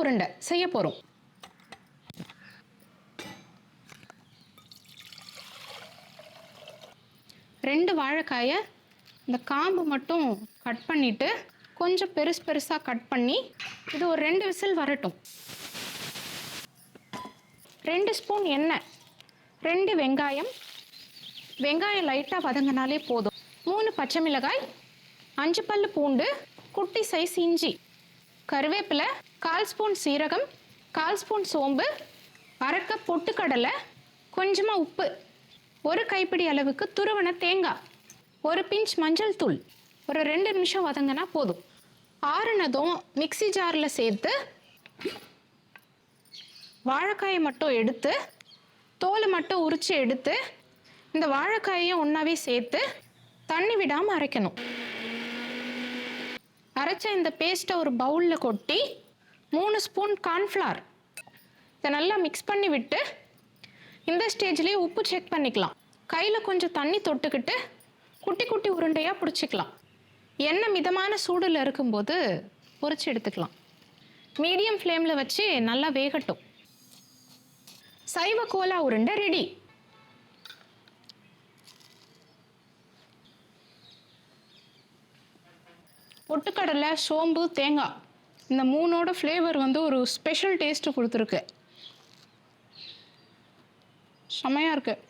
உருண்டை செய்ய போகிறோம். ரெண்டு வாழைக்காயை இந்த காம்பு மட்டும் கட் பண்ணிவிட்டு கொஞ்சம் பெருசாக கட் பண்ணி இது ஒரு 2 விசில் வரட்டும். 2 ஸ்பூன் எண்ணெய், 2 வெங்காயம் லைட்டாக வதங்கினாலே போதும். 3 பச்சை மிளகாய், 5 பல்லு பூண்டு, குட்டி சைஸ் இஞ்சி, கருவேப்பிலை, 1/4 ஸ்பூன் சீரகம், 1/4 ஸ்பூன் சோம்பு, 1/2 கப் பொட்டுக்கடலை, கொஞ்சமாக உப்பு, 1 கைப்பிடி அளவுக்கு துருவன தேங்காய், 1 பிஞ்ச் மஞ்சள் தூள், ஒரு 2 நிமிஷம் வதங்கினா போதும். ஆறுனதும் மிக்ஸி ஜாரில் சேர்த்து வாழைக்காயை மட்டும் எடுத்து தோலை மட்டும் உரித்து எடுத்து இந்த வாழைக்காயையும் ஒன்றாவே சேர்த்து தண்ணி விடாமல் அரைக்கணும். அரைச்ச இந்த பேஸ்ட்டை ஒரு பவுலில் கொட்டி 3 ஸ்பூன் கார்ன்ஃப்ளவர் இதை நல்லா மிக்ஸ் பண்ணி விட்டு இந்த ஸ்டேஜ்லேயே உப்பு செக் பண்ணிக்கலாம். கையில் கொஞ்சம் தண்ணி தொட்டுக்கிட்டு குட்டி குட்டி உருண்டையாக பிடிச்சிக்கலாம். எண்ணெய் மிதமான சூடில் இருக்கும்போது பொரிச்சு எடுத்துக்கலாம். மீடியம் ஃப்ளேமில் வச்சு நல்லா வேகட்டும். சைவ கோலா உருண்டை ரெடி. பொட்டுக்கடலை, சோம்பு, தேங்காய் இந்த 3ஓட ஃப்ளேவர் ஒரு ஸ்பெஷல் டேஸ்ட்டு கொடுத்துருக்கு. செமையாக இருக்குது.